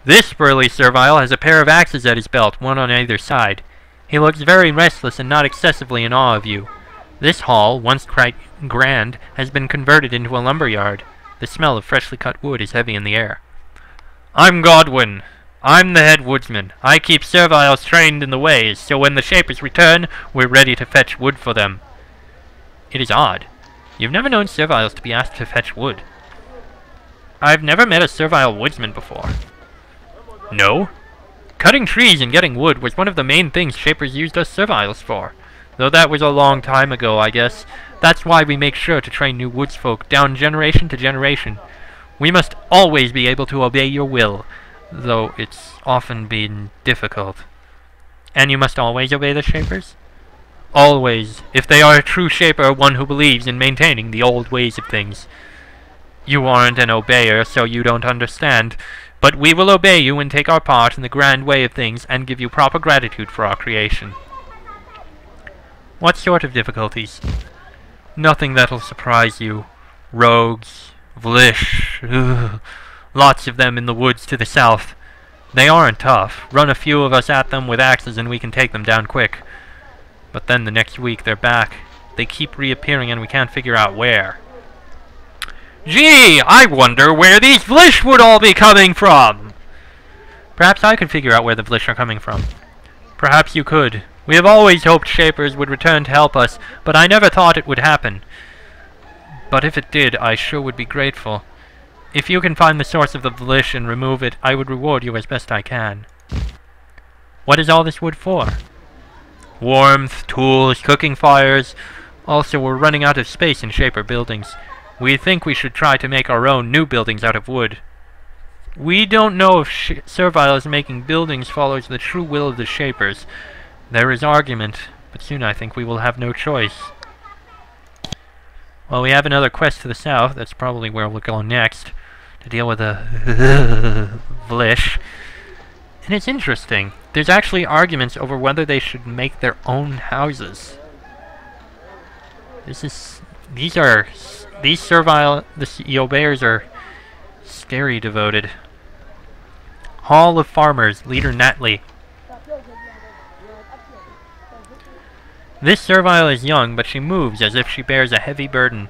This burly servile has a pair of axes at his belt, one on either side. He looks very restless and not excessively in awe of you. This hall, once quite grand, has been converted into a lumber yard. The smell of freshly cut wood is heavy in the air. I'm Godwin. I'm the head woodsman. I keep serviles trained in the ways, so when the Shapers return, we're ready to fetch wood for them. It is odd. You've never known serviles to be asked to fetch wood. I've never met a servile woodsman before. No? Cutting trees and getting wood was one of the main things Shapers used us serviles for. Though that was a long time ago, I guess. That's why we make sure to train new woodsfolk down generation to generation. We must always be able to obey your will, though it's often been difficult. And you must always obey the Shapers? Always, if they are a true Shaper, one who believes in maintaining the old ways of things. You aren't an obeyer, so you don't understand, but we will obey you and take our part in the grand way of things and give you proper gratitude for our creation. What sort of difficulties? Nothing that'll surprise you. Rogues, Vlish, lots of them in the woods to the south. They aren't tough. Run a few of us at them with axes and we can take them down quick. But then the next week they're back. They keep reappearing and we can't figure out where. Gee, I wonder where these Vlish would all be coming from! Perhaps I could figure out where the Vlish are coming from. Perhaps you could. We have always hoped Shapers would return to help us, but I never thought it would happen. But if it did, I sure would be grateful. If you can find the source of the Vlish and remove it, I would reward you as best I can. What is all this wood for? Warmth, tools, cooking fires. Also, we're running out of space in Shaper buildings. We think we should try to make our own new buildings out of wood. We don't know if Servile making buildings follows the true will of the Shapers. There is argument, but soon I think we will have no choice. Well, we have another quest to the south. That's probably where we'll go next, to deal with a Vlish. And it's interesting. There's actually arguments over whether they should make their own houses. These servile, the obeyers are scary devoted. Hall of Farmers, Leader Natley. This servile is young, but she moves as if she bears a heavy burden.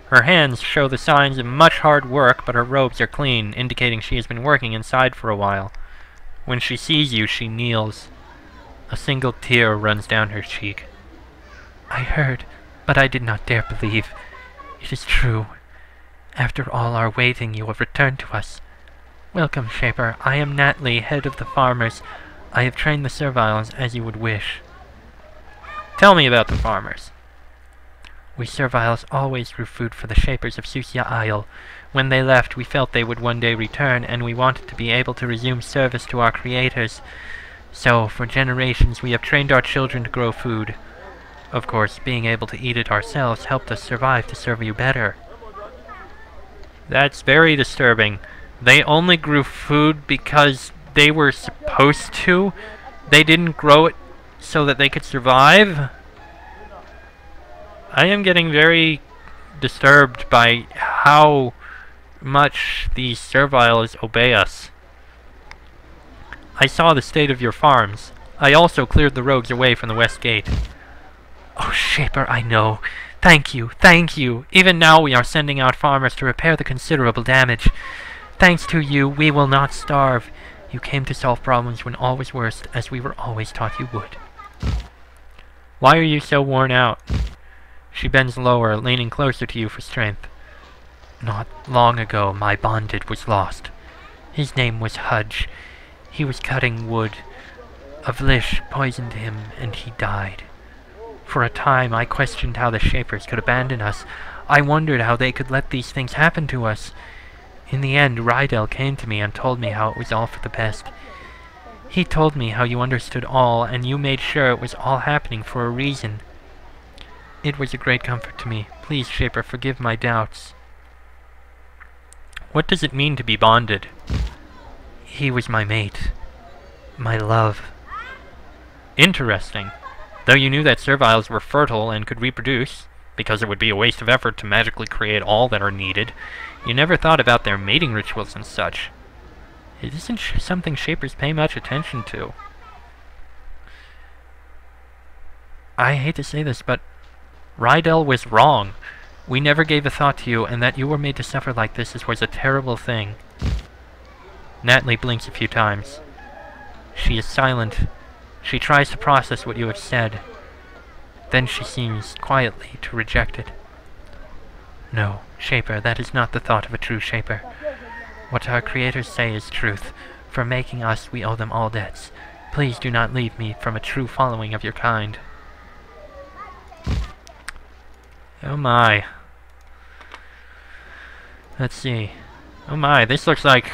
Her hands show the signs of much hard work, but her robes are clean, indicating she has been working inside for a while. When she sees you, she kneels. A single tear runs down her cheek. I heard, but I did not dare believe. It is true. After all our waiting, you have returned to us. Welcome, Shaper. I am Natley, head of the farmers. I have trained the serviles as you would wish. Tell me about the farmers. We serviles always grew food for the Shapers of Susia Isle. When they left, we felt they would one day return, and we wanted to be able to resume service to our creators. So, for generations, we have trained our children to grow food. Of course, being able to eat it ourselves helped us survive to serve you better. That's very disturbing. They only grew food because they were supposed to? They didn't grow it so that they could survive? I am getting very disturbed by how much these serviles obey us. I saw the state of your farms. I also cleared the rogues away from the west gate. Oh, Shaper, I know. Thank you, thank you. Even now we are sending out farmers to repair the considerable damage. Thanks to you, we will not starve. You came to solve problems when all was worst, as we were always taught you would. Why are you so worn out? She bends lower, leaning closer to you for strength. Not long ago, my bonded was lost. His name was Hudge. He was cutting wood. A Vlish poisoned him, and he died. For a time, I questioned how the Shapers could abandon us. I wondered how they could let these things happen to us. In the end, Rydell came to me and told me how it was all for the best. He told me how you understood all, and you made sure it was all happening for a reason. It was a great comfort to me. Please, Shaper, forgive my doubts. What does it mean to be bonded? He was my mate. My love. Interesting. Though you knew that serviles were fertile and could reproduce, because it would be a waste of effort to magically create all that are needed, you never thought about their mating rituals and such. It isn't something Shapers pay much attention to. I hate to say this, but Rydell was wrong. We never gave a thought to you, and that you were made to suffer like this was a terrible thing. Natalie blinks a few times. She is silent. She tries to process what you have said. Then she seems quietly to reject it. No, Shaper, that is not the thought of a true Shaper. What our creators say is truth. For making us, we owe them all debts. Please do not leave me from a true following of your kind. Oh my. Let's see. Oh my, this looks like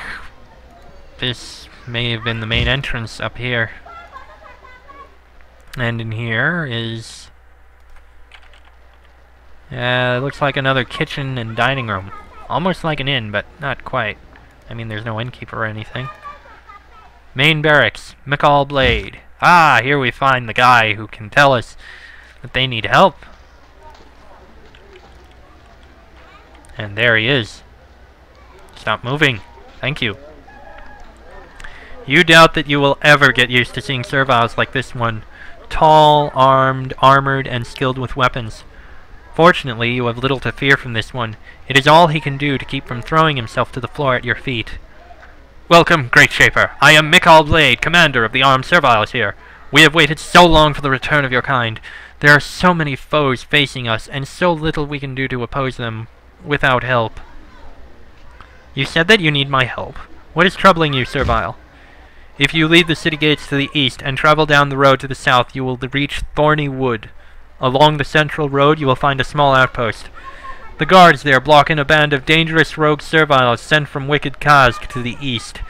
this may have been the main entrance up here. And in here is... it looks like another kitchen and dining room. Almost like an inn, but not quite. I mean, there's no innkeeper or anything. Main barracks, McCall Blade. Ah, here we find the guy who can tell us that they need help. And there he is. Stop moving. Thank you. You doubt that you will ever get used to seeing serviles like this one. Tall, armed, armored, and skilled with weapons. Fortunately, you have little to fear from this one. It is all he can do to keep from throwing himself to the floor at your feet. Welcome, Great Shaper. I am Michael Blade, commander of the armed serviles here. We have waited so long for the return of your kind. There are so many foes facing us, and so little we can do to oppose them without help. You said that you need my help. What is troubling you, Servile? If you leave the city gates to the east and travel down the road to the south, you will reach Thorny Wood. Along the central road, you will find a small outpost. The guards there block in a band of dangerous rogue serviles sent from wicked Kazg to the east.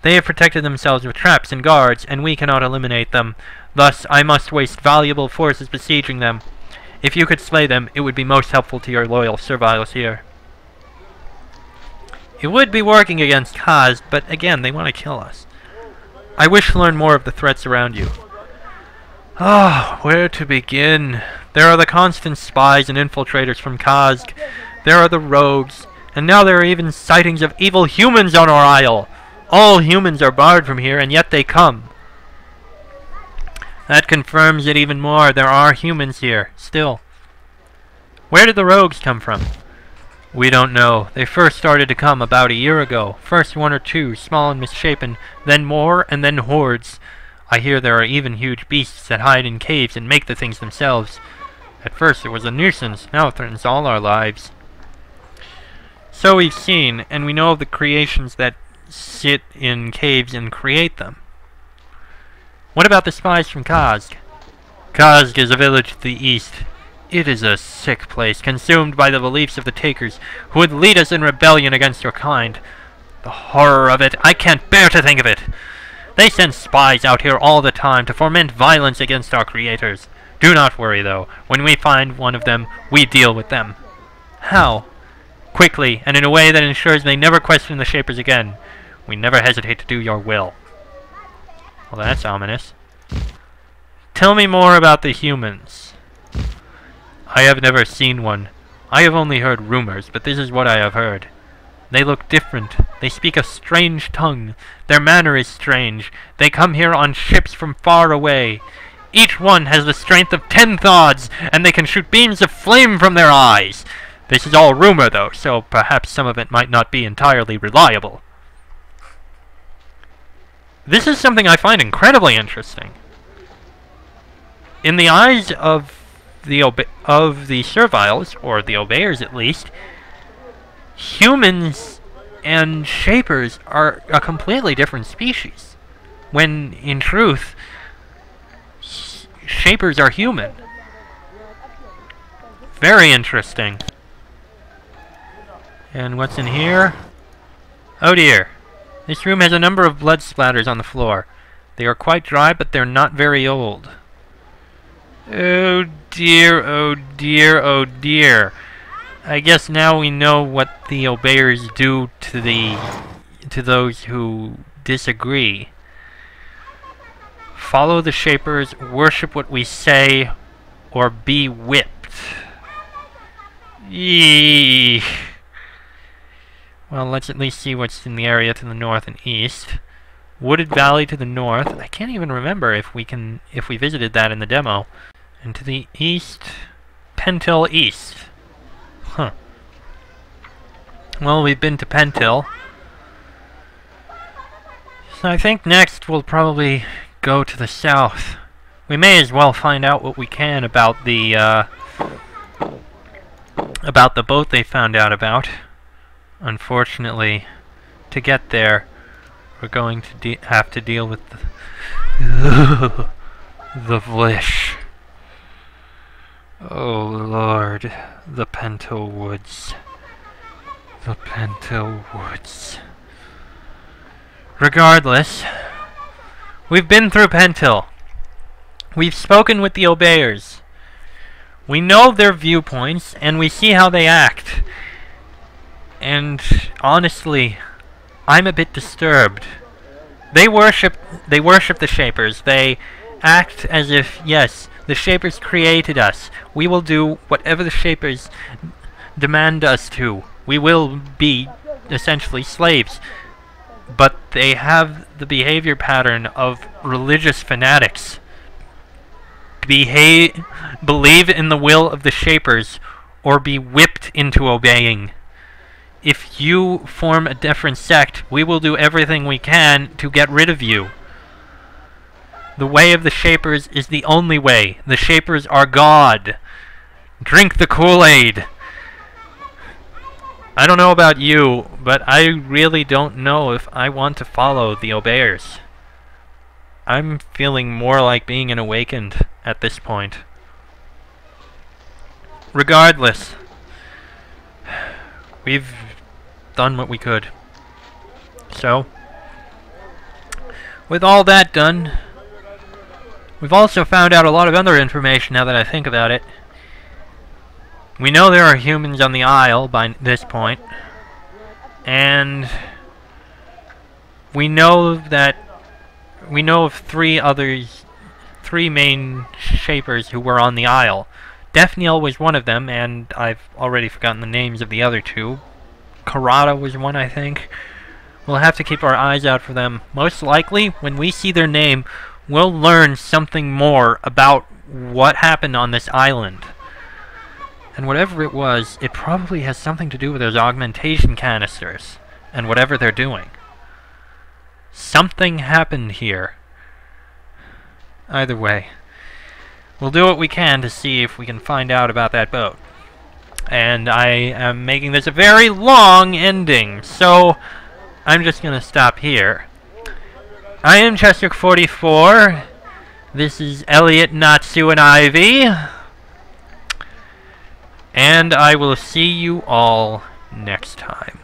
They have protected themselves with traps and guards, and we cannot eliminate them. Thus, I must waste valuable forces besieging them. If you could slay them, it would be most helpful to your loyal serviles here. It would be working against Kazg, but again, they want to kill us. I wish to learn more of the threats around you. Ah, where to begin? There are the constant spies and infiltrators from Kazg. There are the rogues. And now there are even sightings of evil humans on our isle. All humans are barred from here, and yet they come. That confirms it even more. There are humans here, still. Where did the rogues come from? We don't know. They first started to come about a year ago. First one or two, small and misshapen, then more, and then hordes. I hear there are even huge beasts that hide in caves and make the things themselves. At first it was a nuisance, now it threatens all our lives. So we've seen, and we know of the creations that sit in caves and create them. What about the spies from Kazg? Kazg is a village to the east. It is a sick place, consumed by the beliefs of the Takers, who would lead us in rebellion against your kind. The horror of it! I can't bear to think of it! They send spies out here all the time to foment violence against our creators. Do not worry, though. When we find one of them, we deal with them. How? Quickly, and in a way that ensures they never question the Shapers again. We never hesitate to do your will. Well, that's ominous. Tell me more about the humans. I have never seen one. I have only heard rumors, but this is what I have heard. They look different. They speak a strange tongue. Their manner is strange. They come here on ships from far away. Each one has the strength of 10 Thods, and they can shoot beams of flame from their eyes. This is all rumor, though, so perhaps some of it might not be entirely reliable. This is something I find incredibly interesting. In the eyes of the Serviles, or the Obeyers at least, humans and Shapers are a completely different species, when in truth Shapers are human. Very interesting. And what's in here? Oh dear. This room has a number of blood splatters on the floor. They are quite dry, but they're not very old. Oh dear, oh dear, oh dear. I guess now we know what the Obeyers do to those who disagree. Follow the Shapers, worship what we say, or be whipped. Eeeh. Well, let's at least see what's in the area to the north and east. Wooded Valley to the north. I can't even remember if we visited that in the demo. And to the east, Pentil East. Huh. Well, we've been to Pentil. So I think next we'll probably go to the south. We may as well find out what we can about the boat they found out about. Unfortunately, to get there, we're going to have to deal with the Vlish. Oh Lord, the Pentil Woods. The Pentil Woods. Regardless, we've been through Pentil. We've spoken with the Obeyers. We know their viewpoints, and we see how they act. And honestly, I'm a bit disturbed. They worship the Shapers. They act as if, yes, the Shapers created us. We will do whatever the Shapers demand us to. We will be essentially slaves. But they have the behavior pattern of religious fanatics. Believe in the will of the Shapers, or be whipped into obeying. If you form a different sect, we will do everything we can to get rid of you. The way of the Shapers is the only way. The Shapers are God. Drink the Kool-Aid. I don't know about you, but I really don't know if I want to follow the Obeyers. I'm feeling more like being an awakened at this point. Regardless, we've done what we could. So, with all that done, we've also found out a lot of other information now that I think about it. We know there are humans on the Isle by this point, and we know of three main Shapers who were on the Isle. Daphniel was one of them, and I've already forgotten the names of the other two. Karada was one, I think. We'll have to keep our eyes out for them. Most likely, when we see their name, we'll learn something more about what happened on this island. And whatever it was, it probably has something to do with those augmentation canisters, and whatever they're doing. Something happened here. Either way, we'll do what we can to see if we can find out about that boat. And I am making this a very long ending, so I'm just going to stop here. I am Chester44. This is Elliot, Natsu, and Ivy. And I will see you all next time.